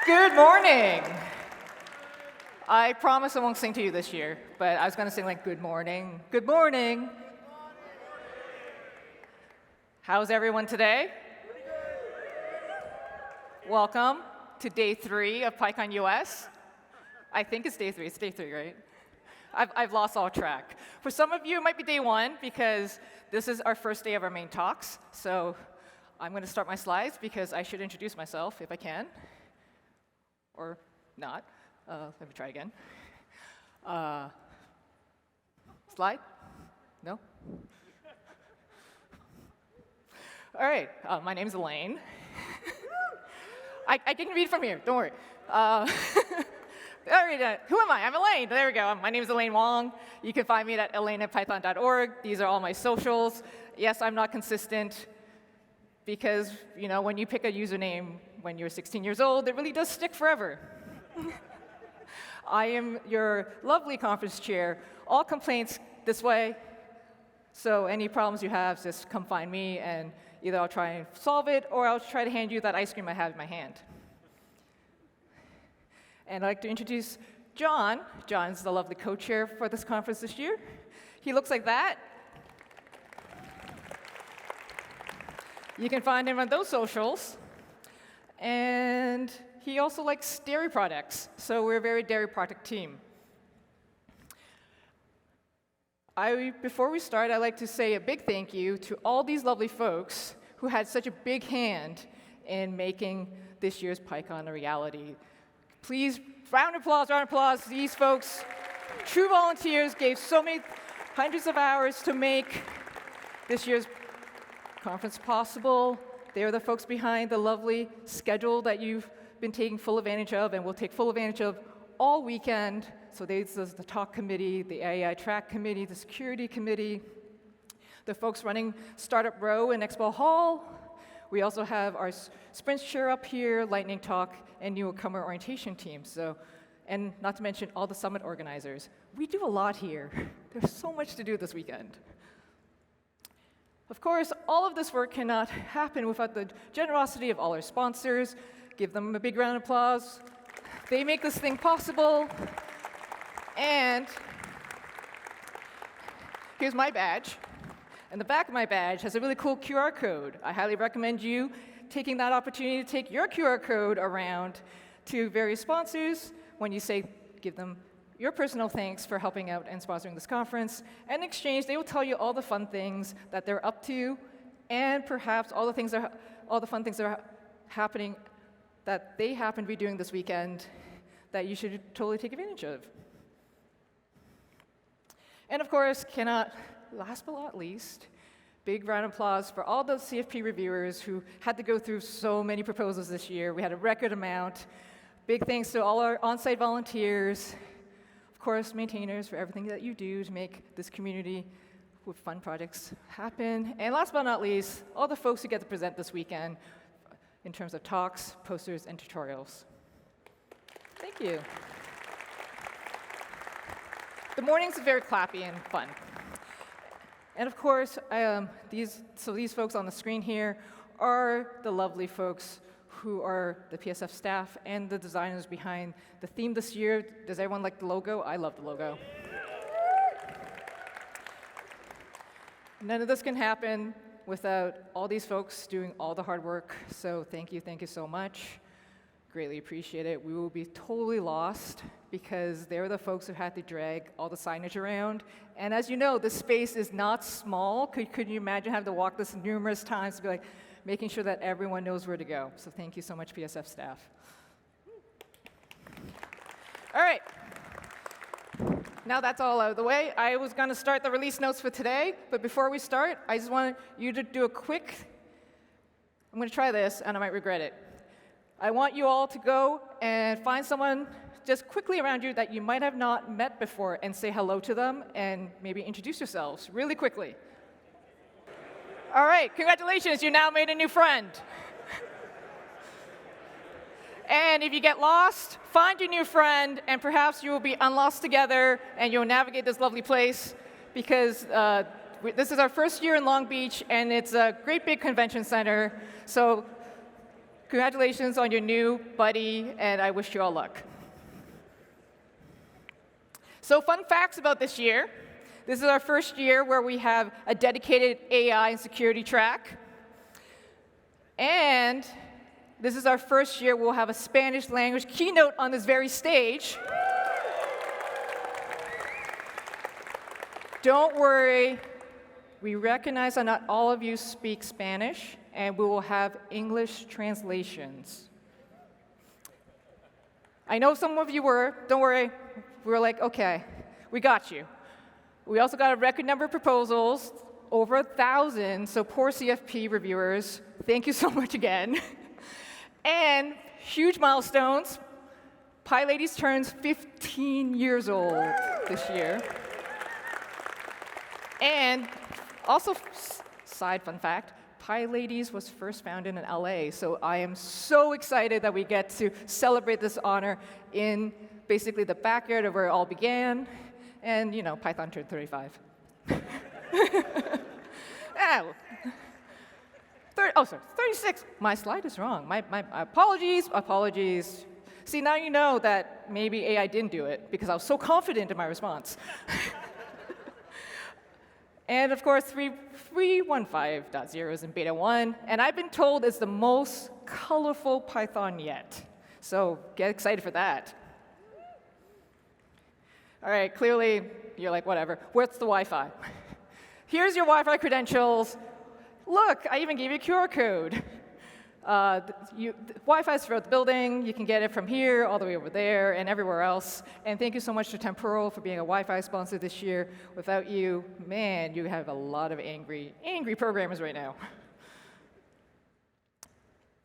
Good morning. I promise I won't sing to you this year, but I was going to sing like good morning. Good morning. How's everyone today? Welcome to day 3 of PyCon US. I think it's day 3. It's day 3, right? I've lost all track. For some of you, it might be day 1 because this is our first day of our main talks. So I'm going to start my slides because I should introduce myself if I can. Or not. Let me try again. Slide? No? All right. My name's Elaine. I can read from here. Don't worry. All right, who am I? I'm Elaine. There we go. My name is Elaine Wong. You can find me at elaine@python.org. These are all my socials. Yes, I'm not consistent because, you know, when you pick a username when you're 16 years old, it really does stick forever. I am your lovely conference chair. All complaints this way. So any problems you have, just come find me, and either I'll try and solve it, or I'll try to hand you that ice cream I have in my hand. And I'd like to introduce John. John's the lovely co-chair for this conference this year. He looks like that. You can find him on those socials. And he also likes dairy products, so we're a very dairy product team. Before we start, I'd like to say a big thank you to all these lovely folks who had such a big hand in making this year's PyCon a reality. Please, round of applause, round of applause. These folks, true volunteers, gave so many hundreds of hours to make this year's conference possible. They're the folks behind the lovely schedule that you've been taking full advantage of and will take full advantage of all weekend. So this is the talk committee, the AI track committee, the security committee, the folks running Startup Row in Expo Hall. We also have our sprint chair up here, lightning talk, and newcomer orientation team. So, and not to mention all the summit organizers. We do a lot here. There's so much to do this weekend. Of course, all of this work cannot happen without the generosity of all our sponsors. Give them a big round of applause. They make this thing possible. And here's my badge. And the back of my badge has a really cool QR code. I highly recommend you taking that opportunity to take your QR code around to various sponsors when you say, give them your personal thanks for helping out and sponsoring this conference. And in exchange, they will tell you all the fun things that they're up to, and perhaps all the fun things that are happening that they happen to be doing this weekend that you should totally take advantage of. And of course, last but not least, big round of applause for all those CFP reviewers who had to go through so many proposals this year. We had a record amount. Big thanks to all our on-site volunteers, of course, maintainers, for everything that you do to make this community with fun projects happen. And last but not least, all the folks who get to present this weekend in terms of talks, posters, and tutorials. Thank you. The mornings are very clappy and fun. And of course, these folks on the screen here are the lovely folks who are the PSF staff and the designers behind the theme this year. Does everyone like the logo? I love the logo. None of this can happen without all these folks doing all the hard work. So thank you so much. Greatly appreciate it. We will be totally lost because they're the folks who had to drag all the signage around. And as you know, this space is not small. Could you imagine having to walk this numerous times to be like, making sure that everyone knows where to go. So thank you so much, PSF staff. All right. Now that's all out of the way, I was going to start the release notes for today. But before we start, I just want you to do a quick, I'm going to try this, and I might regret it. I want you all to go and find someone just quickly around you that you might have not met before and say hello to them and maybe introduce yourselves really quickly. All right, congratulations, you now made a new friend. And if you get lost, find your new friend, and perhaps you will be unlost together, and you'll navigate this lovely place, because this is our first year in Long Beach, and it's a great big convention center. So Congratulations on your new buddy, and I wish you all luck. So fun facts about this year. This is our first year where we have a dedicated AI and security track. And this is our first year we'll have a Spanish language keynote on this very stage. Don't worry, we recognize that not all of you speak Spanish, and we will have English translations. I know some of you were, don't worry, we were like, okay, we got you. We also got a record number of proposals, over 1,000, so poor CFP reviewers, thank you so much again. And huge milestones, PyLadies turns 15 years old this year. And also, side fun fact, PyLadies was first founded in LA, so I am so excited that we get to celebrate this honor in basically the backyard of where it all began, and you know, Python turned 35. Oh, sorry, 36. My slide is wrong. My apologies. See, now you know that maybe AI didn't do it because I was so confident in my response. And of course, 3.15.0 is in beta 1, and I've been told it's the most colorful Python yet. So get excited for that. All right, clearly, you're like, whatever. Where's the Wi-Fi? Here's your Wi-Fi credentials. Look, I even gave you a QR code. Wi-Fi is throughout the building. You can get it from here all the way over there and everywhere else. And thank you so much to Temporal for being a Wi-Fi sponsor this year. Without you, man, you have a lot of angry programmers right now.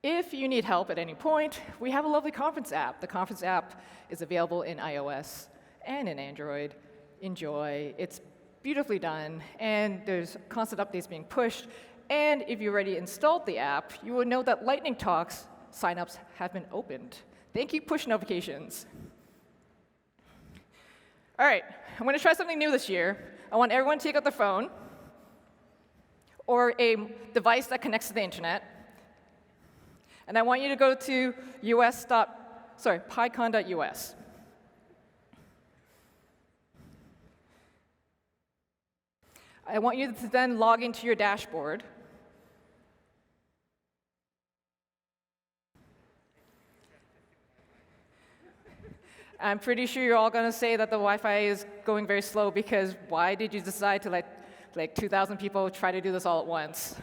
If you need help at any point, we have a lovely conference app. The conference app is available in iOS and in Android. Enjoy. It's beautifully done, and there's constant updates being pushed. And if you already installed the app, you will know that Lightning Talks signups have been opened. Thank you, push notifications. All right, I'm going to try something new this year. I want everyone to take out their phone or a device that connects to the internet. And I want you to go to PyCon.us. I want you to then log into your dashboard. I'm pretty sure you're all going to say that the Wi-Fi is going very slow because why did you decide to let like 2,000 people try to do this all at once?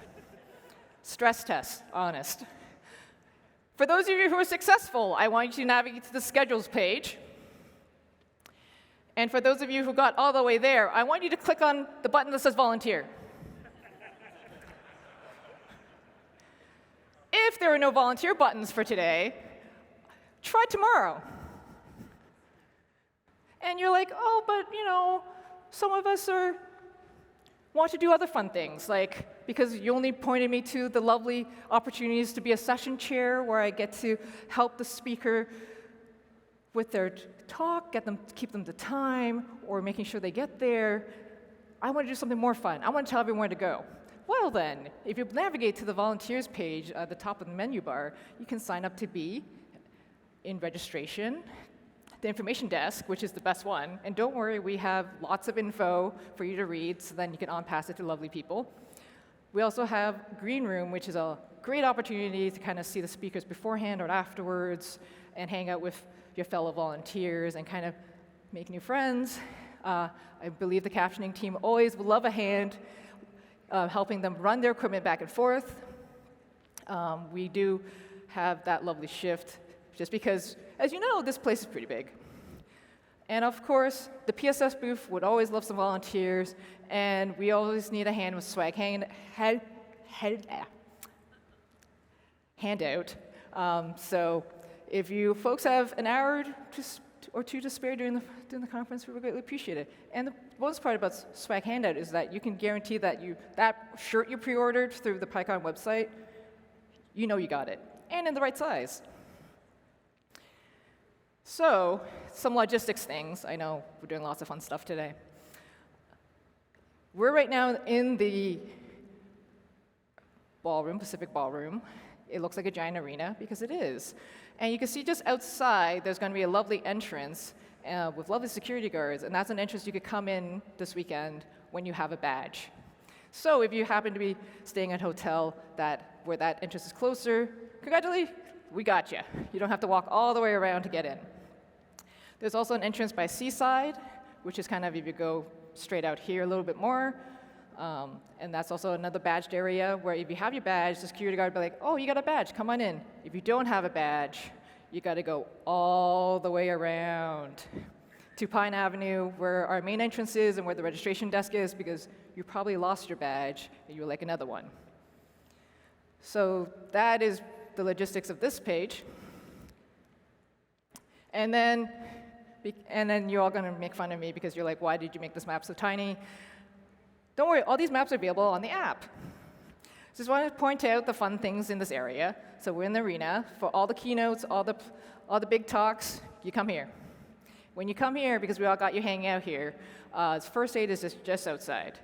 Stress test, honest. For those of you who are successful, I want you to navigate to the schedules page. And for those of you who got all the way there, I want you to click on the button that says volunteer. If there are no volunteer buttons for today, try tomorrow. And you're like, oh, but you know, some of us want to do other fun things, like because you only pointed me to the lovely opportunities to be a session chair where I get to help the speaker with their talk, keep them to time, or making sure they get there. I want to do something more fun. I want to tell everyone where to go. Well then, if you navigate to the volunteers page at the top of the menu bar, you can sign up to be in registration, the information desk, which is the best one. And don't worry, we have lots of info for you to read, so then you can on-pass it to lovely people. We also have Green Room, which is a great opportunity to kind of see the speakers beforehand or afterwards and hang out with your fellow volunteers and kind of make new friends. I believe the captioning team always will love a hand helping them run their equipment back and forth. We do have that lovely shift just because, as you know, this place is pretty big. And of course, the PSS booth would always love some volunteers, and we always need a hand with swag handout. So if you folks have an hour or two to spare during the conference, we would greatly appreciate it. And the bonus part about swag handout is that you can guarantee that that shirt you pre-ordered through the PyCon website, you know you got it, and in the right size. So, some logistics things. I know we're doing lots of fun stuff today. We're right now in the ballroom, Pacific Ballroom, It looks like a giant arena because it is. And you can see just outside, there's going to be a lovely entrance with lovely security guards, and that's an entrance you could come in this weekend when you have a badge. So if you happen to be staying at a hotel where that entrance is closer, congratulations, we got you. You don't have to walk all the way around to get in. There's also an entrance by Seaside, which is kind of if you go straight out here a little bit more. And that's also another badged area where if you have your badge, the security guard will be like, oh, you got a badge, come on in. If you don't have a badge, you got to go all the way around to Pine Avenue, where our main entrance is and where the registration desk is, because you probably lost your badge and you would like another one. So that is the logistics of this page. And then you're all going to make fun of me because you're like, why did you make this map so tiny? Don't worry, all these maps are available on the app. Just want to point out the fun things in this area. So we're in the arena. For all the keynotes, all the big talks, you come here. When you come here, because we all got you hanging out here, first aid is just outside.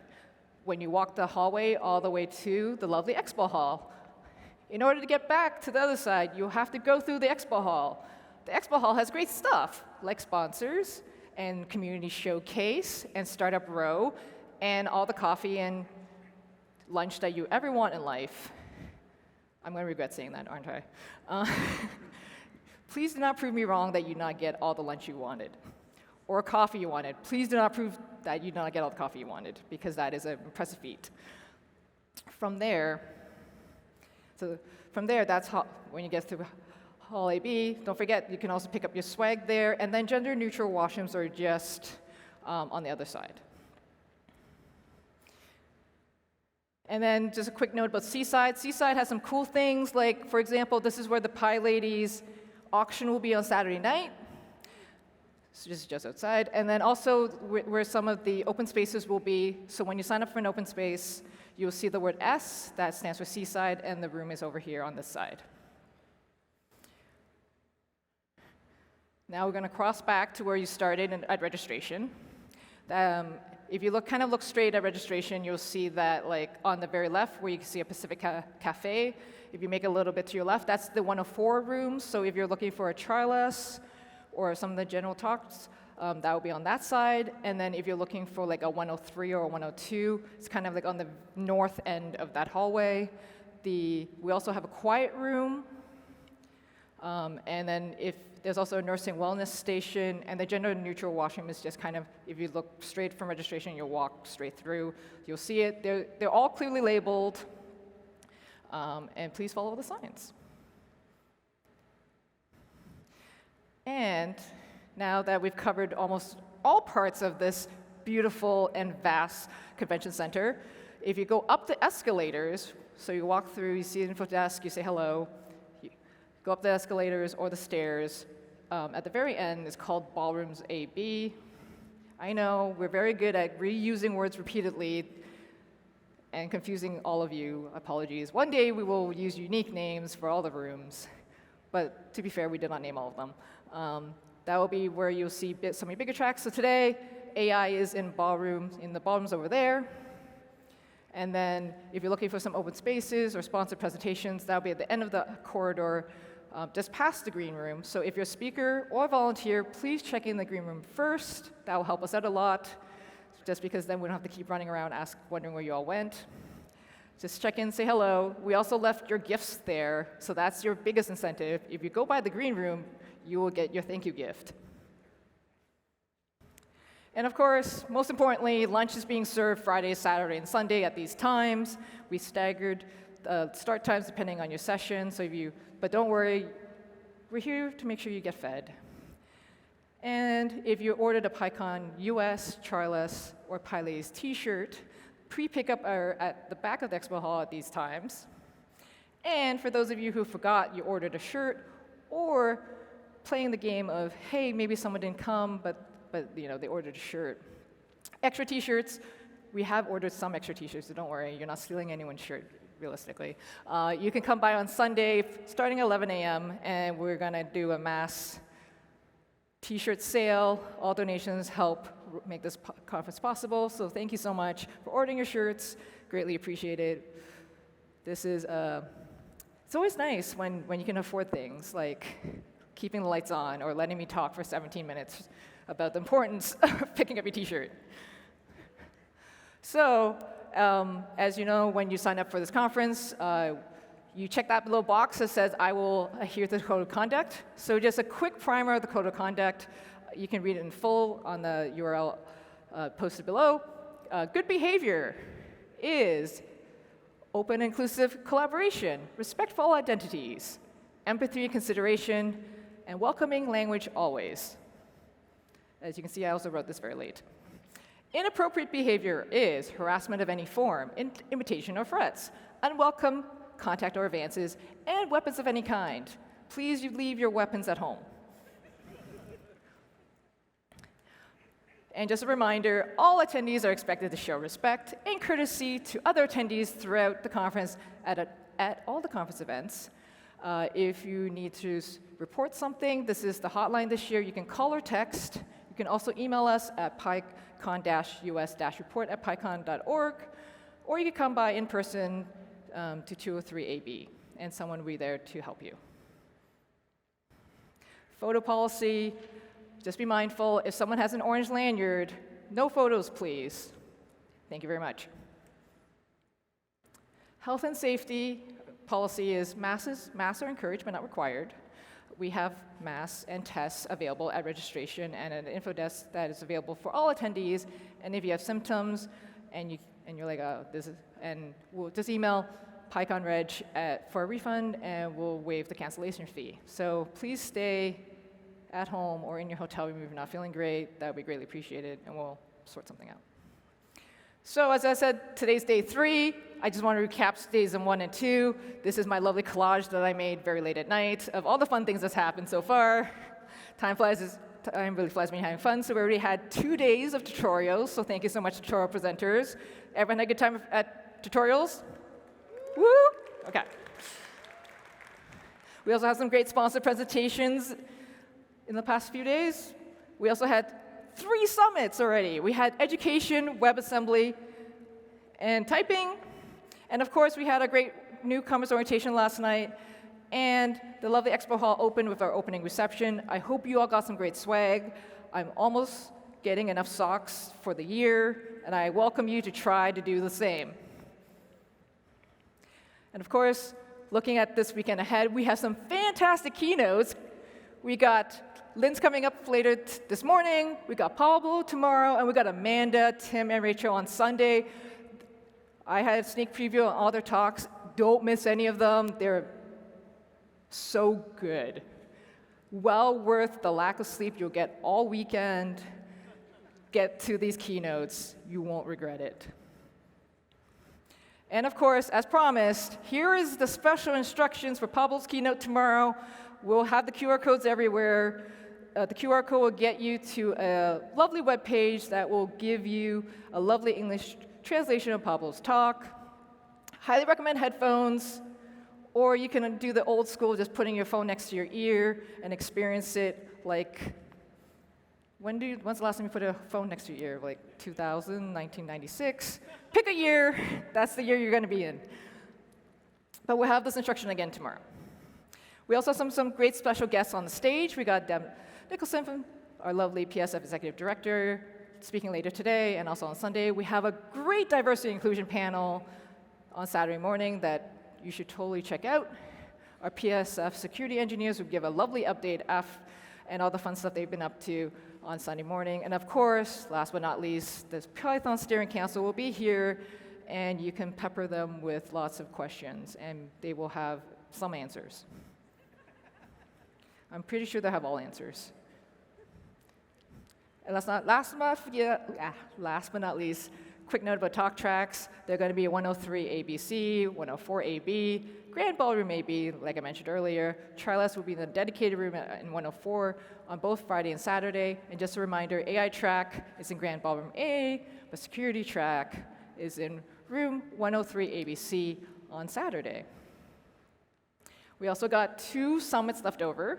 When you walk the hallway all the way to the lovely expo hall, in order to get back to the other side, you have to go through the expo hall. The expo hall has great stuff, like sponsors and community showcase and startup row and all the coffee and lunch that you ever want in life. I'm going to regret saying that, aren't I? Please do not prove me wrong that you did not get all the lunch you wanted or coffee you wanted. Please do not prove that you did not get all the coffee you wanted, because that is an impressive feat. From there, that's when you get through Hall AB. Don't forget, you can also pick up your swag there, and then gender-neutral washrooms are just on the other side. And then just a quick note about Seaside. Seaside has some cool things, like, for example, this is where the Pie Ladies auction will be on Saturday night. So this is just outside. And then also where some of the open spaces will be. So when you sign up for an open space, you'll see the word S, that stands for Seaside, and the room is over here on this side. Now we're going to cross back to where you started at registration. If you look straight at registration, you'll see that, like, on the very left where you can see a Pacific Cafe, if you make a little bit to your left, that's the 104 room. So if you're looking for a Charles or some of the general talks, that will be on that side. And then if you're looking for like a 103 or a 102, it's kind of like on the north end of that hallway. We also have a quiet room. And then there's also a nursing wellness station, and the gender-neutral washroom is just kind of, if you look straight from registration, you'll walk straight through. You'll see it. They're all clearly labeled, and please follow the signs. And now that we've covered almost all parts of this beautiful and vast convention center, if you go up the escalators, so you walk through, you see an info desk, you say hello, go up the escalators or the stairs. At the very end, it's called Ballrooms AB. I know, we're very good at reusing words repeatedly and confusing all of you. Apologies. One day we will use unique names for all the rooms, but to be fair, we did not name all of them. That will be where you'll see some of your bigger tracks. So today, AI is in the ballrooms over there. And then if you're looking for some open spaces or sponsored presentations, that'll be at the end of the corridor, just past the green room. So if you're a speaker or a volunteer, please check in the green room first. That will help us out a lot, just because then we don't have to keep running around wondering where you all went. Just check in, say hello. We also left your gifts there, so that's your biggest incentive. If you go by the green room, you will get your thank you gift. And of course, most importantly, lunch is being served Friday, Saturday, and Sunday at these times. We staggered start times depending on your session, but don't worry, we're here to make sure you get fed. And if you ordered a PyCon US, Charles, or PyLays t-shirt, pre-pickup are at the back of the expo hall at these times. And for those of you who forgot you ordered a shirt, or playing the game of, hey, maybe someone didn't come, but they ordered a shirt. Extra t-shirts, we have ordered some extra t-shirts, so don't worry, you're not stealing anyone's shirt, realistically. You can come by on Sunday, starting at 11 a.m., and we're gonna do a mass t-shirt sale. All donations help make this conference possible, so thank you so much for ordering your shirts, greatly appreciated. It's It's always nice when you can afford things like keeping the lights on or letting me talk for 17 minutes about the importance of picking up your t-shirt. So, as you know, when you sign up for this conference, you check that little box that says, I will adhere to the code of conduct. So just a quick primer of the code of conduct. You can read it in full on the URL posted below. Good behavior is open, inclusive collaboration, respect for all identities, empathy and consideration, and welcoming language always. As you can see, I also wrote this very late. Inappropriate behavior is harassment of any form, imitation or threats, unwelcome contact or advances, and weapons of any kind. Please leave your weapons at home. And just a reminder, all attendees are expected to show respect and courtesy to other attendees throughout the conference at all the conference events. If you need to report something, this is the hotline this year. You can call or text. You can also email us at PyCon-US-report@pycon.org, or you can come by in person to 203 AB, and someone will be there to help you. Photo policy, just be mindful. If someone has an orange lanyard, no photos, please. Thank you very much. Health and safety policy is masks are encouraged but not required. We have masks and tests available at registration and an info desk that is available for all attendees. And if you have symptoms and you're like, we'll just email PyConReg for a refund, and we'll waive the cancellation fee. So please stay at home or in your hotel room if you're not feeling great. That would be greatly appreciated, and we'll sort something out. So as I said, today's day 3. I just want to recap days 1 and 2. This is my lovely collage that I made very late at night of all the fun things that's happened so far. Time really flies when you're having fun. So we already had 2 days of tutorials, so thank you so much, tutorial presenters. Everyone had a good time at tutorials? Woo! Okay. We also have some great sponsor presentations in the past few days. We also had 3 summits already. We had education, WebAssembly, and typing. And of course, we had a great newcomers orientation last night. And the lovely expo hall opened with our opening reception. I hope you all got some great swag. I'm almost getting enough socks for the year, and I welcome you to try to do the same. And of course, looking at this weekend ahead, we have some fantastic keynotes. We got Lynn's coming up later this morning. We got Pablo tomorrow, and we got Amanda, Tim, and Rachel on Sunday. I had a sneak preview on all their talks. Don't miss any of them. They're so good. Well worth the lack of sleep you'll get all weekend. Get to these keynotes. You won't regret it. And of course, as promised, here is the special instructions for Pablo's keynote tomorrow. We'll have the QR codes everywhere. The QR code will get you to a lovely web page that will give you a lovely English translation of Pablo's talk. Highly recommend headphones, or you can do the old school, just putting your phone next to your ear and experience it like, when's the last time you put a phone next to your ear? Like 2000, 1996? Pick a year. That's the year you're going to be in. But we'll have this instruction again tomorrow. We also have some great special guests on the stage. We got Nicholson, our lovely PSF Executive Director, speaking later today and also on Sunday. We have a great diversity and inclusion panel on Saturday morning that you should totally check out. Our PSF security engineers will give a lovely update and all the fun stuff they've been up to on Sunday morning. And of course, last but not least, the Python Steering Council will be here, and you can pepper them with lots of questions, and they will have some answers. I'm pretty sure they'll have all answers. And last but not least, quick note about talk tracks. They're going to be 103 ABC, 104 AB, Grand Ballroom AB, like I mentioned earlier. TriLS will be in the dedicated room in 104 on both Friday and Saturday. And just a reminder, AI track is in Grand Ballroom A, but security track is in room 103 ABC on Saturday. We also got 2 summits left over.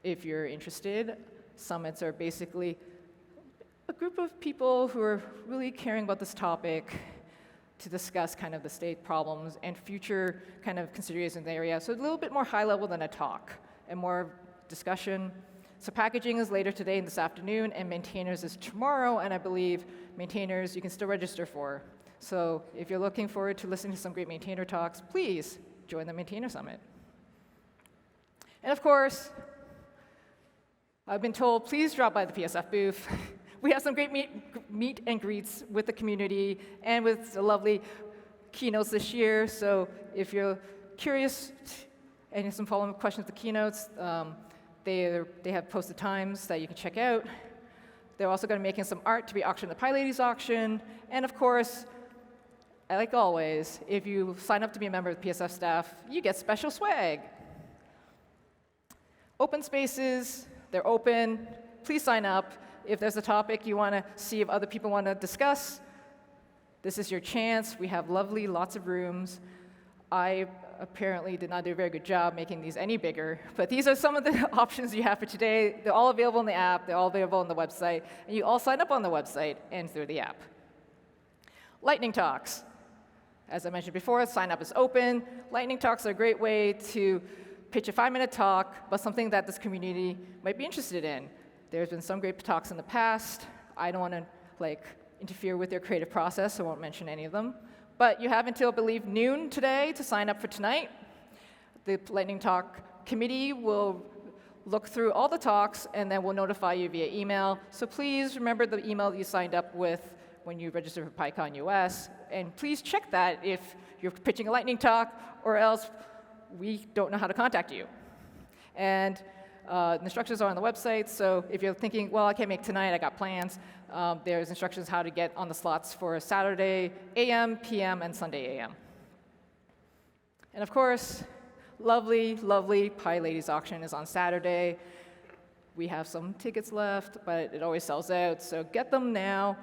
If you're interested, summits are basically a group of people who are really caring about this topic to discuss kind of the state problems and future kind of considerations in the area. So a little bit more high level than a talk and more discussion. So packaging is later today and this afternoon, and maintainers is tomorrow, and I believe maintainers you can still register for. So if you're looking forward to listening to some great maintainer talks, please join the Maintainer Summit. And of course, I've been told, please drop by the PSF booth. We have some great meet and greets with the community and with the lovely keynotes this year. So if you're curious and have some follow-up questions to the keynotes, they have posted times that you can check out. They're also going to be making some art to be auctioned at the PyLadies auction. And of course, like always, if you sign up to be a member of the PSF staff, you get special swag. Open spaces, they're open. Please sign up. If there's a topic you want to see if other people want to discuss, this is your chance. We have lovely, lots of rooms. I apparently did not do a very good job making these any bigger, but these are some of the options you have for today. They're all available in the app. They're all available on the website. And you all sign up on the website and through the app. Lightning talks. As I mentioned before, sign up is open. Lightning talks are a great way to pitch a 5-minute talk about something that this community might be interested in. There's been some great talks in the past. I don't want to interfere with their creative process, so I won't mention any of them. But you have until, I believe, noon today to sign up for tonight. The Lightning Talk committee will look through all the talks, and then we'll notify you via email. So please remember the email that you signed up with when you registered for PyCon US, and please check that if you're pitching a lightning talk, or else we don't know how to contact you. And the instructions are on the website, so if you're thinking, well, I can't make tonight, I got plans, there's instructions how to get on the slots for Saturday AM, PM, and Sunday AM. And of course, lovely, lovely PyLadies auction is on Saturday. We have some tickets left, but it always sells out, so get them now,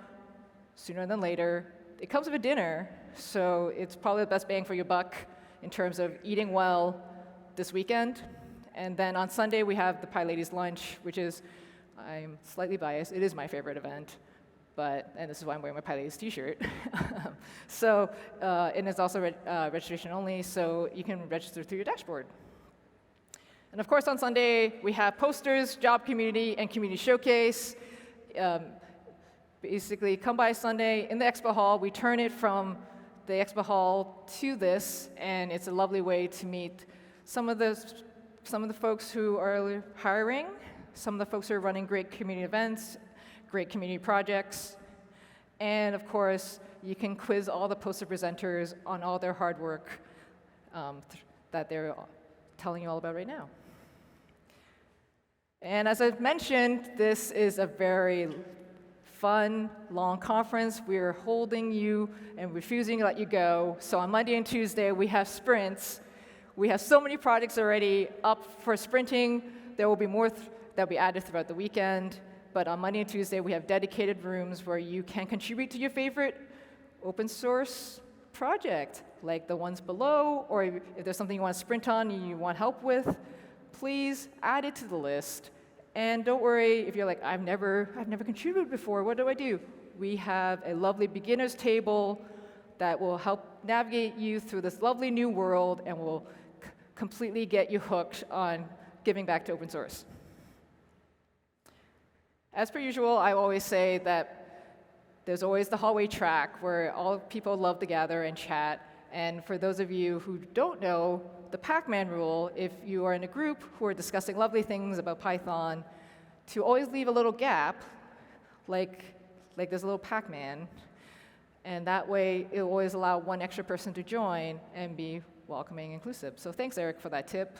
sooner than later. It comes with a dinner, so it's probably the best bang for your buck in terms of eating well this weekend. And then on Sunday, we have the PyLadies lunch, which is, I'm slightly biased, it is my favorite event, and this is why I'm wearing my PyLadies t-shirt. So, and it's also registration only, so you can register through your dashboard. And of course, on Sunday, we have posters, job community, and community showcase. Basically, come by Sunday in the expo hall. We turn it from the expo hall to this, and it's a lovely way to meet some of the folks who are hiring, some of the folks who are running great community events, great community projects, and of course, you can quiz all the poster presenters on all their hard work that they're telling you all about right now. And as I've mentioned, this is a very fun, long conference. We're holding you and refusing to let you go. So on Monday and Tuesday, we have sprints. We have so many projects already up for sprinting. There will be more that will be added throughout the weekend. But on Monday and Tuesday, we have dedicated rooms where you can contribute to your favorite open source project, like the ones below, or if there's something you want to sprint on and you want help with, please add it to the list. And don't worry if you're like, I've never contributed before, what do I do? We have a lovely beginners table that will help navigate you through this lovely new world and will completely get you hooked on giving back to open source. As per usual, I always say that there's always the hallway track where all people love to gather and chat. And for those of you who don't know, the Pac-Man rule, if you are in a group who are discussing lovely things about Python, to always leave a little gap, like there's a little Pac-Man, and that way it'll always allow one extra person to join and be welcoming and inclusive. So thanks, Eric, for that tip.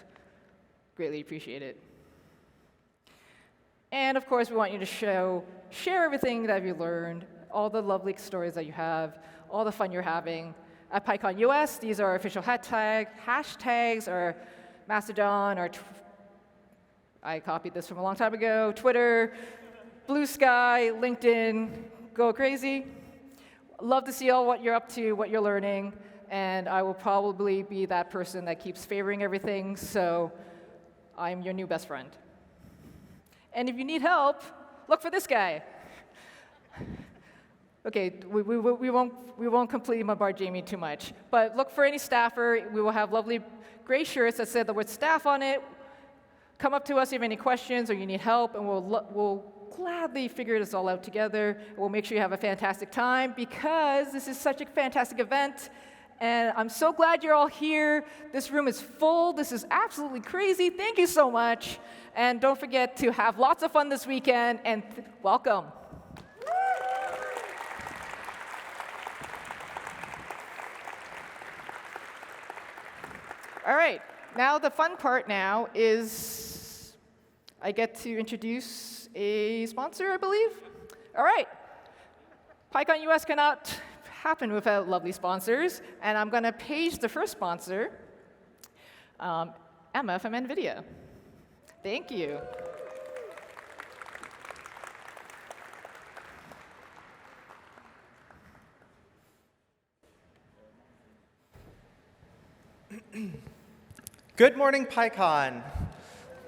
Greatly appreciate it. And of course, we want you to share everything that you learned, all the lovely stories that you have, all the fun you're having. At PyCon US, these are our official hashtags, or Mastodon, or I copied this from a long time ago, Twitter, Blue Sky, LinkedIn, go crazy. Love to see all what you're up to, what you're learning, and I will probably be that person that keeps favoring everything, so I'm your new best friend. And if you need help, look for this guy. Okay, we won't completely bombard Jamie too much, but look for any staffer. We will have lovely gray shirts that say the word staff on it. Come up to us if you have any questions or you need help, and we'll gladly figure this all out together. We'll make sure you have a fantastic time because this is such a fantastic event. And I'm so glad you're all here. This room is full. This is absolutely crazy. Thank you so much. And don't forget to have lots of fun this weekend, and welcome. All right, now the fun part now is I get to introduce a sponsor, I believe. All right, PyCon US cannot happen without lovely sponsors, and I'm going to page the first sponsor, Emma from NVIDIA. Thank you. Good morning, PyCon.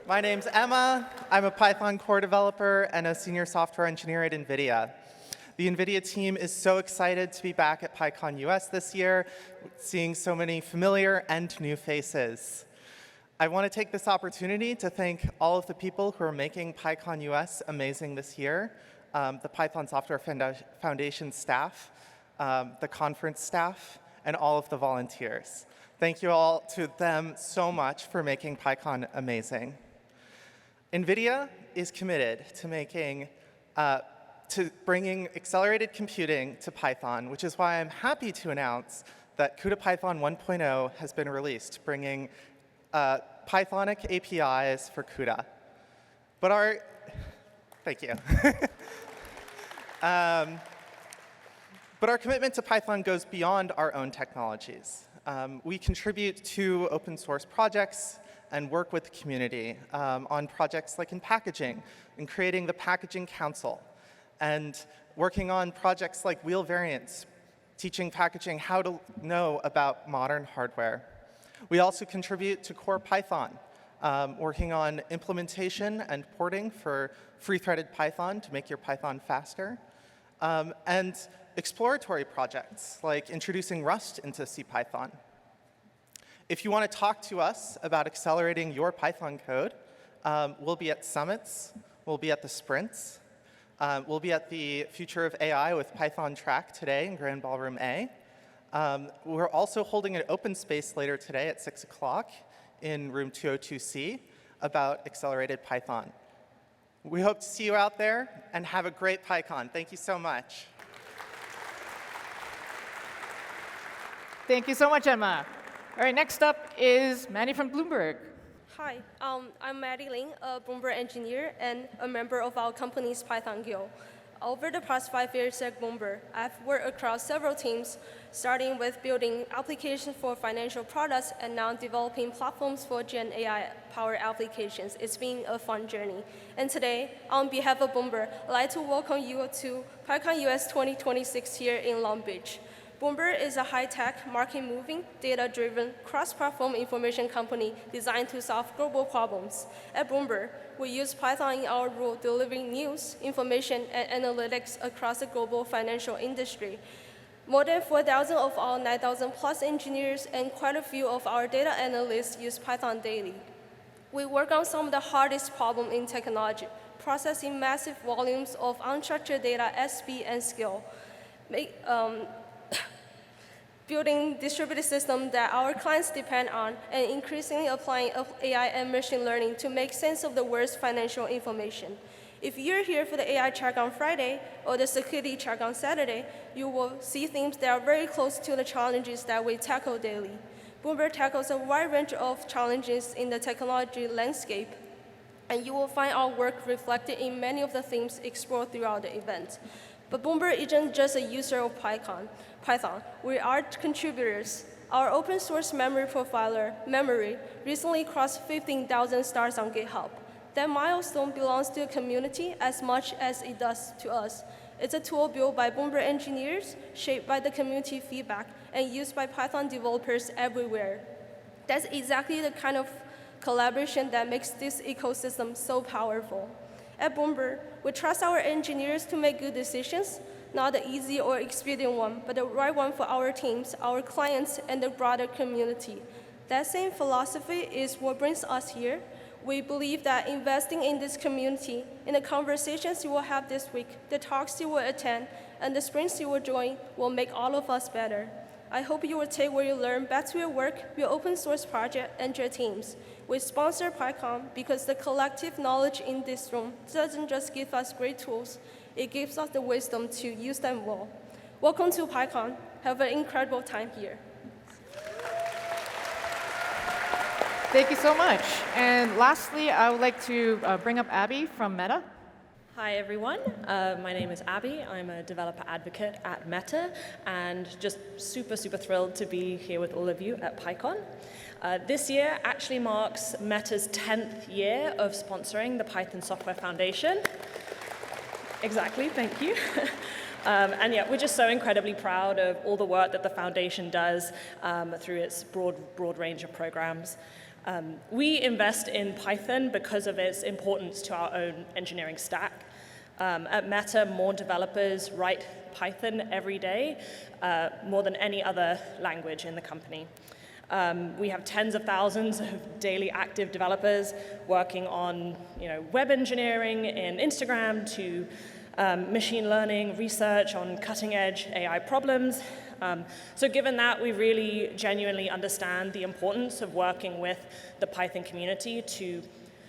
My name's Emma. I'm a Python core developer and a senior software engineer at NVIDIA. The NVIDIA team is so excited to be back at PyCon US this year, seeing so many familiar and new faces. I want to take this opportunity to thank all of the people who are making PyCon US amazing this year, the Python Software Foundation staff, the conference staff, and all of the volunteers. Thank you all to them so much for making PyCon amazing. NVIDIA is committed to bringing accelerated computing to Python, which is why I'm happy to announce that CUDA-Python 1.0 has been released, bringing Pythonic APIs for CUDA. But thank you. But our commitment to Python goes beyond our own technologies. We contribute to open source projects and work with the community on projects like in packaging, in creating the Packaging Council, and working on projects like wheel variants, teaching packaging how to know about modern hardware. We also contribute to core Python, working on implementation and porting for free-threaded Python to make your Python faster, and exploratory projects like introducing Rust into CPython. If you want to talk to us about accelerating your Python code, we'll be at summits, we'll be at the sprints, we'll be at the Future of AI with Python track today in Grand Ballroom A. We're also holding an open space later today at 6 o'clock in room 202C about accelerated Python. We hope to see you out there and have a great PyCon. Thank you so much. Thank you so much, Emma. All right, next up is Manny from Bloomberg. Hi, I'm Maddie Ling, a Bloomberg engineer and a member of our company's Python Guild. Over the past 5 years at Bloomberg, I've worked across several teams, starting with building applications for financial products and now developing platforms for Gen AI-powered applications. It's been a fun journey. And today, on behalf of Bloomberg, I'd like to welcome you to PyCon US 2026 here in Long Beach. Bloomberg is a high-tech, market-moving, data-driven, cross-platform information company designed to solve global problems. At Bloomberg, we use Python in our role delivering news, information, and analytics across the global financial industry. More than 4,000 of our 9,000+ engineers and quite a few of our data analysts use Python daily. We work on some of the hardest problems in technology, processing massive volumes of unstructured data at speed and scale. Building distributed systems that our clients depend on, and increasingly applying AI and machine learning to make sense of the world's financial information. If you're here for the AI track on Friday or the security track on Saturday, you will see themes that are very close to the challenges that we tackle daily. Bloomberg tackles a wide range of challenges in the technology landscape, and you will find our work reflected in many of the themes explored throughout the event. But Bloomberg isn't just a user of Python. We are contributors. Our open source memory profiler, Memory, recently crossed 15,000 stars on GitHub. That milestone belongs to the community as much as it does to us. It's a tool built by Bloomberg engineers, shaped by the community feedback, and used by Python developers everywhere. That's exactly the kind of collaboration that makes this ecosystem so powerful. At Bloomberg, we trust our engineers to make good decisions, not the easy or expedient one, but the right one for our teams, our clients, and the broader community. That same philosophy is what brings us here. We believe that investing in this community, in the conversations you will have this week, the talks you will attend, and the sprints you will join will make all of us better. I hope you will take what you learn back to your work, your open source project, and your teams. We sponsor PyCon because the collective knowledge in this room doesn't just give us great tools, it gives us the wisdom to use them well. Welcome to PyCon. Have an incredible time here. Thank you so much. And lastly, I would like to bring up Abby from Meta. Hi, everyone. My name is Abby. I'm a developer advocate at Meta, and just super, super thrilled to be here with all of you at PyCon. This year actually marks Meta's 10th year of sponsoring the Python Software Foundation. Exactly, thank you. And yeah, we're just so incredibly proud of all the work that the foundation does through its broad range of programs. We invest in Python because of its importance to our own engineering stack. At Meta, more developers write Python every day, more than any other language in the company. We have tens of thousands of daily active developers working on web engineering in Instagram to machine learning research on cutting-edge AI problems. So given that, we really genuinely understand the importance of working with the Python community to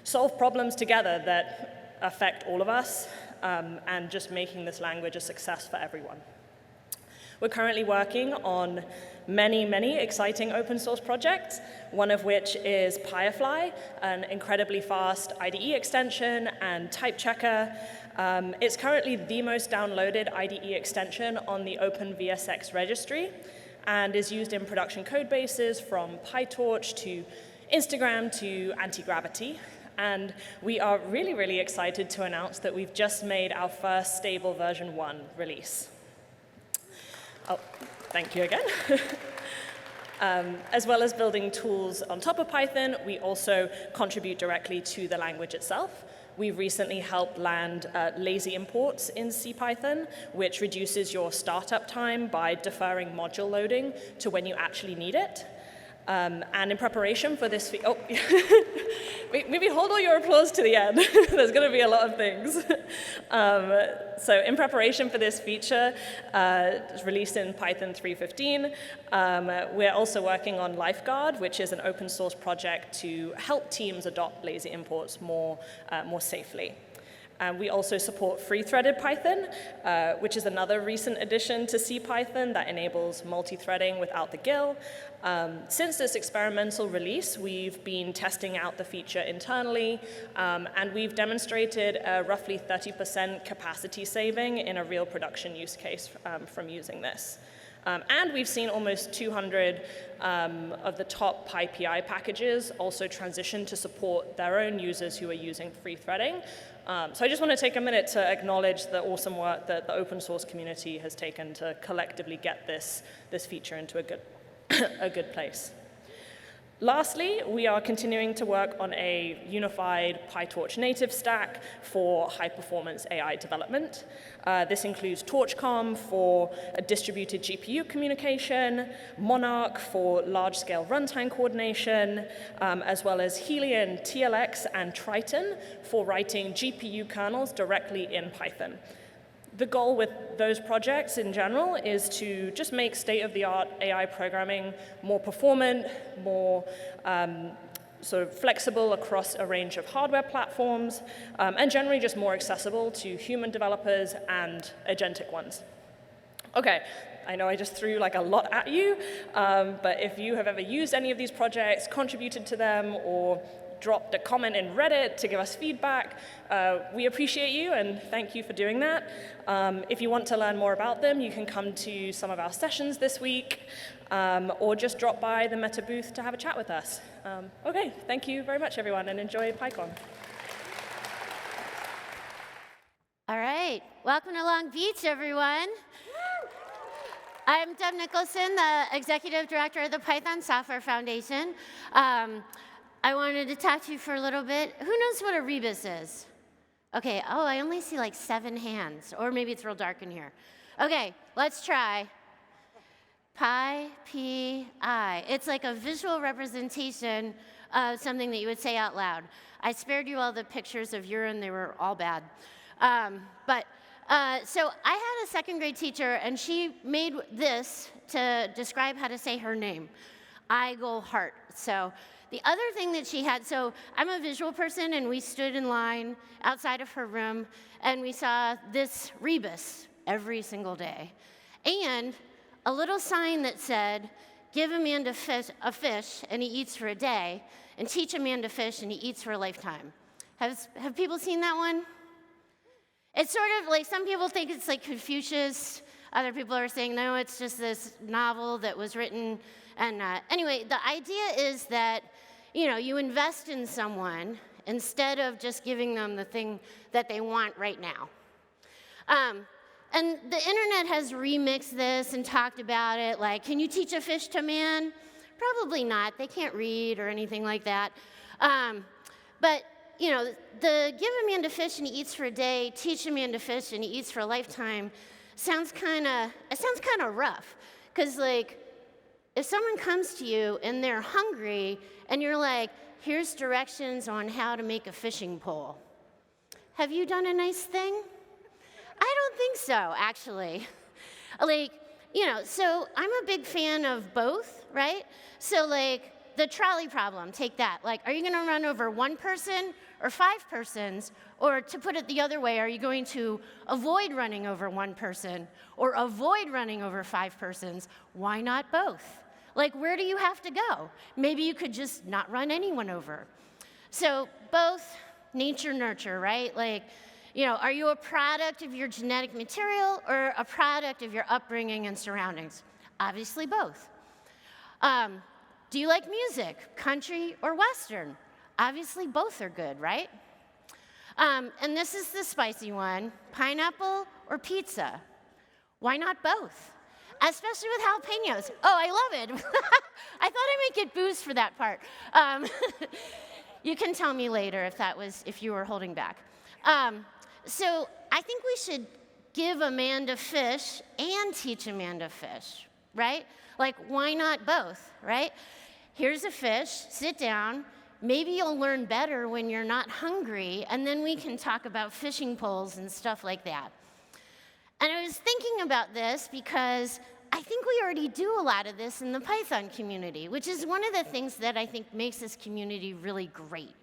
solve problems together that affect all of us, and just making this language a success for everyone. We're currently working on many, many exciting open source projects, one of which is Firefly, an incredibly fast IDE extension and type checker. It's currently the most downloaded IDE extension on the OpenVSX registry and is used in production code bases from PyTorch to Instagram to anti-gravity. And we are really, really excited to announce that we've just made our first stable version 1 release. Oh, thank you again. As well as building tools on top of Python, we also contribute directly to the language itself. We recently helped land lazy imports in CPython, which reduces your startup time by deferring module loading to when you actually need it. And in preparation for this, maybe hold all your applause to the end. There's going to be a lot of things. So in preparation for this feature, released in Python 3.15, we're also working on Lifeguard, which is an open source project to help teams adopt lazy imports more safely. We also support free-threaded Python, which is another recent addition to CPython that enables multi-threading without the GIL. Since this experimental release, we've been testing out the feature internally, and we've demonstrated a roughly 30% capacity saving in a real production use case from using this. And we've seen almost 200 of the top PyPI packages also transition to support their own users who are using free threading. So I just want to take a minute to acknowledge the awesome work that the open source community has taken to collectively get this feature into a good place. Lastly, we are continuing to work on a unified PyTorch native stack for high-performance AI development. This includes TorchCom for a distributed GPU communication, Monarch for large-scale runtime coordination, as well as Helion, TLX, and Triton for writing GPU kernels directly in Python. The goal with those projects in general is to just make state-of-the-art AI programming more performant, more sort of flexible across a range of hardware platforms, and generally just more accessible to human developers and agentic ones. Okay, I know I just threw like a lot at you, but if you have ever used any of these projects, contributed to them, or dropped a comment in Reddit to give us feedback, we appreciate you and thank you for doing that. If you want to learn more about them, you can come to some of our sessions this week, or just drop by the Meta booth to have a chat with us. Okay, thank you very much, everyone, and enjoy PyCon. All right, welcome to Long Beach, everyone. I'm Nicholson, the Executive Director of the Python Software Foundation. I wanted to talk to you for a little bit. Who knows what a rebus is? Okay, oh, I only see like 7 hands, or maybe it's real dark in here. Okay, let's try. Pi. It's like a visual representation of something that you would say out loud. I spared you all the pictures of urine. They were all bad. So I had a second grade teacher, and she made this to describe how to say her name. Igel Hart. So the other thing that she had, so I'm a visual person, and we stood in line outside of her room, and we saw this rebus every single day. And a little sign that said, give a man a fish, and he eats for a day, and teach a man to fish, and he eats for a lifetime. Have people seen that one? It's sort of like, some people think it's like Confucius. Other people are saying, no, it's just this novel that was written. And anyway, the idea is that, you invest in someone instead of just giving them the thing that they want right now. And the internet has remixed this and talked about it, like, can you teach a fish to man? Probably not. They can't read or anything like that. But the give a man to fish and he eats for a day, teach a man to fish and he eats for a lifetime sounds kind of rough. Because, like, if someone comes to you and they're hungry and you're like, here's directions on how to make a fishing pole. Have you done a nice thing? I don't think so, actually. Like, so I'm a big fan of both, right? So, like, the trolley problem, take that. Like, are you going to run over one person or 5 persons? Or to put it the other way, are you going to avoid running over one person or avoid running over 5 persons? Why not both? Like, where do you have to go? Maybe you could just not run anyone over. So both nature, nurture, right? Like, are you a product of your genetic material or a product of your upbringing and surroundings? Obviously both. Do you like music, country or Western? Obviously both are good, right? And this is the spicy one, pineapple or pizza? Why not both? Especially with jalapenos. Oh, I love it. I thought I might get booze for that part. You can tell me later if you were holding back. So I think we should give a man to fish and teach a man to fish, right? Like, why not both, right? Here's a fish, sit down. Maybe you'll learn better when you're not hungry, and then we can talk about fishing poles and stuff like that. And I was thinking about this because I think we already do a lot of this in the Python community, which is one of the things that I think makes this community really great.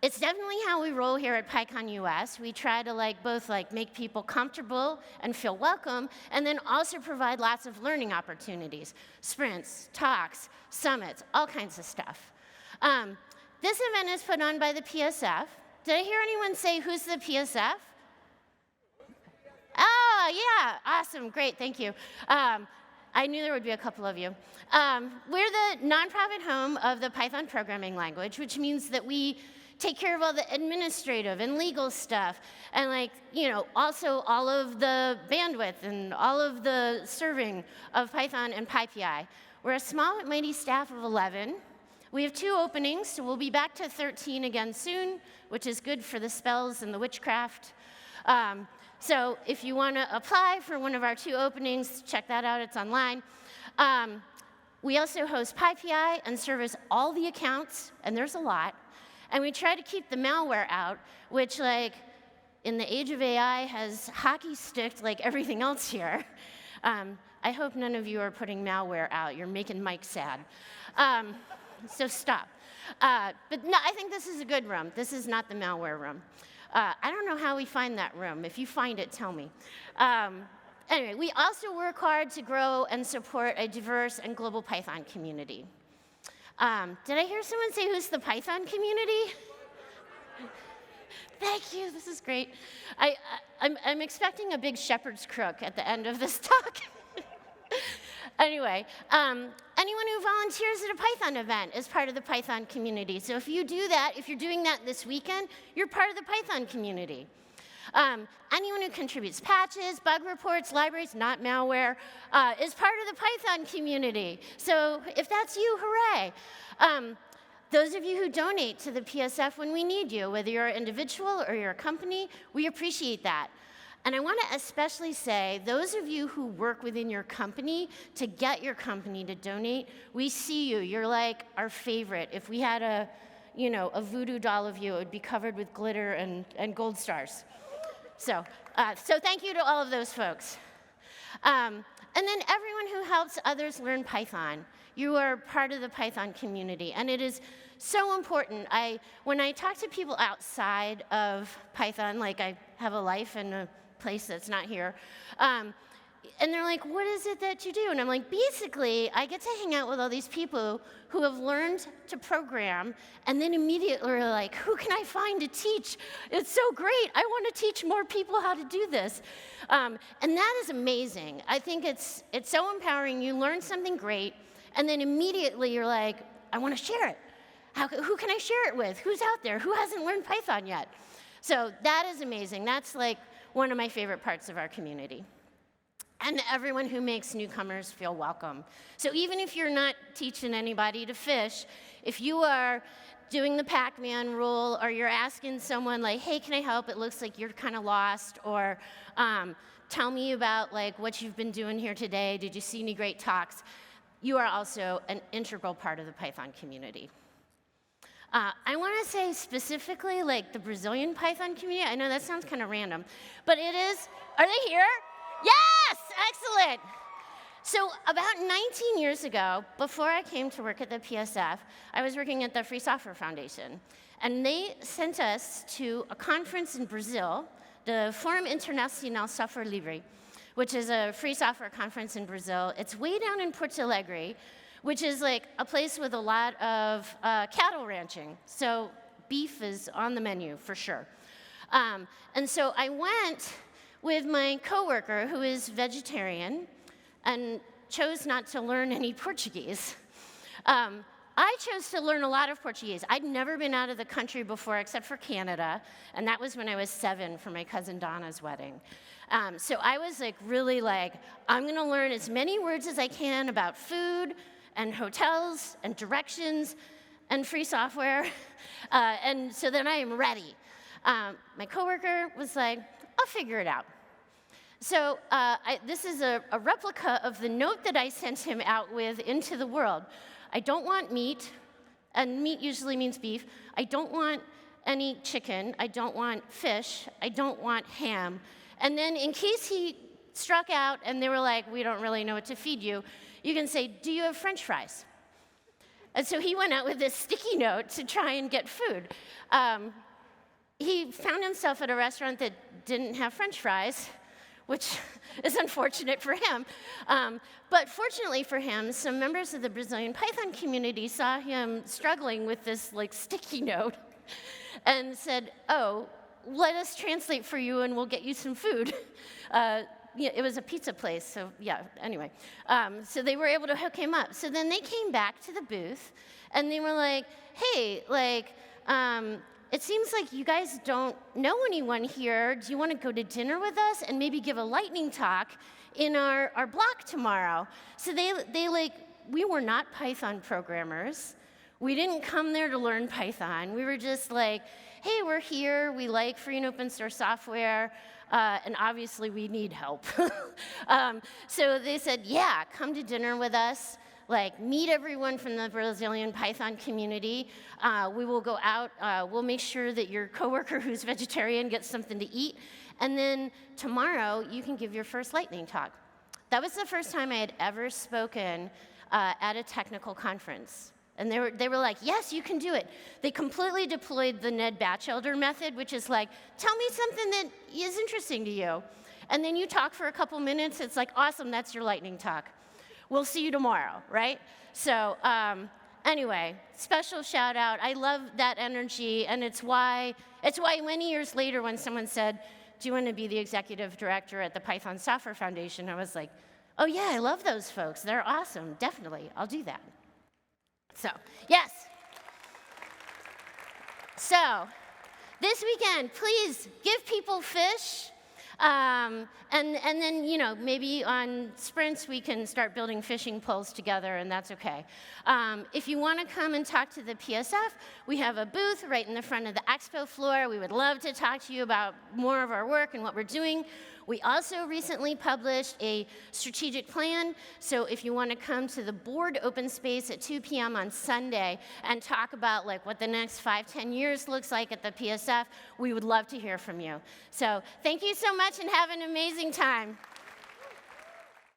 It's definitely how we roll here at PyCon US. We try to both make people comfortable and feel welcome, and then also provide lots of learning opportunities, sprints, talks, summits, all kinds of stuff. This event is put on by the PSF. Did I hear anyone say who's the PSF? Oh, yeah, awesome, great, thank you. I knew there would be a couple of you. We're the nonprofit home of the Python programming language, which means that we take care of all the administrative and legal stuff, and also all of the bandwidth and all of the serving of Python and PyPI. We're a small but mighty staff of 11. We have 2 openings, so we'll be back to 13 again soon, which is good for the spells and the witchcraft. So if you want to apply for one of our 2 openings, check that out, it's online. We also host PyPI and service all the accounts, and there's a lot. And we try to keep the malware out, which, in the age of AI, has hockey sticked like everything else here. I hope none of you are putting malware out. You're making Mike sad. So stop. But no, I think this is a good room. This is not the malware room. I don't know how we find that room. If you find it, tell me. Anyway, we also work hard to grow and support a diverse and global Python community. Did I hear someone say who's the Python community? Thank you, this is great. I'm expecting a big shepherd's crook at the end of this talk. Anyway, anyone who volunteers at a Python event is part of the Python community. So if you do that, if you're doing that this weekend, you're part of the Python community. Anyone who contributes patches, bug reports, libraries, not malware, is part of the Python community. So if that's you, hooray. Those of you who donate to the PSF when we need you, whether you're an individual or you're a company, we appreciate that. And I want to especially say, those of you who work within your company to get your company to donate, we see you. You're like our favorite. If we had a voodoo doll of you, it would be covered with glitter and gold stars. So thank you to all of those folks. And then everyone who helps others learn Python. You are part of the Python community, and it is so important. When I talk to people outside of Python, like I have a life in a place that's not here, and they're like, what is it that you do? And I'm like, basically, I get to hang out with all these people who have learned to program, and then immediately are like, who can I find to teach? It's so great. I want to teach more people how to do this. And that is amazing. I think it's so empowering. You learn something great, and then immediately you're like, I want to share it. Who can I share it with? Who's out there? Who hasn't learned Python yet? So that is amazing. That's like one of my favorite parts of our community. And everyone who makes newcomers feel welcome. So even if you're not teaching anybody to fish, if you are doing the Pac-Man rule, or you're asking someone like, hey, can I help? It looks like you're kind of lost, or tell me about like what you've been doing here today. Did you see any great talks? You are also an integral part of the Python community. I want to say specifically like the Brazilian Python community. I know that sounds kind of random, but it is. Are they here? Yes, excellent. So about 19 years ago, before I came to work at the PSF, I was working at the Free Software Foundation. And they sent us to a conference in Brazil, the Fórum Internacional Software Livre, which is a free software conference in Brazil. It's way down in Porto Alegre, which is like a place with a lot of cattle ranching. So beef is on the menu for sure. And so I went with my coworker who is vegetarian and chose not to learn any Portuguese. I chose to learn a lot of Portuguese. I'd never been out of the country before except for Canada, and that was when I was 7 for my cousin Donna's wedding. So I was like really like, I'm gonna learn as many words as I can about food and hotels and directions and free software, and so then I am ready. My coworker was like, I'll figure it out. So this is a replica of the note that I sent him out with into the world. I don't want meat, and meat usually means beef. I don't want any chicken. I don't want fish. I don't want ham. And then in case he struck out and they were like, we don't really know what to feed you, you can say, do you have French fries? And so he went out with this sticky note to try and get food. He found himself at a restaurant that didn't have French fries, which is unfortunate for him. But fortunately for him, some members of the Brazilian Python community saw him struggling with this like sticky note and said, oh, let us translate for you and we'll get you some food. It was a pizza place, so yeah, anyway. So they were able to hook him up. So then they came back to the booth and they were like, hey, like, it seems like you guys don't know anyone here. Do you want to go to dinner with us and maybe give a lightning talk in our block tomorrow? So they like, we were not Python programmers. We didn't come there to learn Python. We were just like, hey, we're here. We like free and open source software. And obviously we need help. So they said, yeah, come to dinner with us. Like, meet everyone from the Brazilian Python community. We will go out. We'll make sure that your coworker who's vegetarian gets something to eat. And then tomorrow, you can give your first lightning talk. That was the first time I had ever spoken at a technical conference. And they were like, yes, you can do it. They completely deployed the Ned Batchelder method, which is like, tell me something that is interesting to you. And then you talk for a couple minutes. It's like, awesome, that's your lightning talk. We'll see you tomorrow, right? So anyway, special shout out. I love that energy, and it's why many years later when someone said, do you want to be the executive director at the Python Software Foundation? I was like, oh yeah, I love those folks. They're awesome, definitely, I'll do that. So, yes. So, this weekend, please give people fish. And then, you know, maybe on sprints we can start building fishing poles together, and that's okay. If you want to come and talk to the PSF, we have a booth right in the front of the expo floor. We would love to talk to you about more of our work and what we're doing. We also recently published a strategic plan, so if you want to come to the board open space at 2 p.m. on Sunday and talk about like what the next 5-10 years looks like at the PSF, we would love to hear from you. So thank you so much and have an amazing time.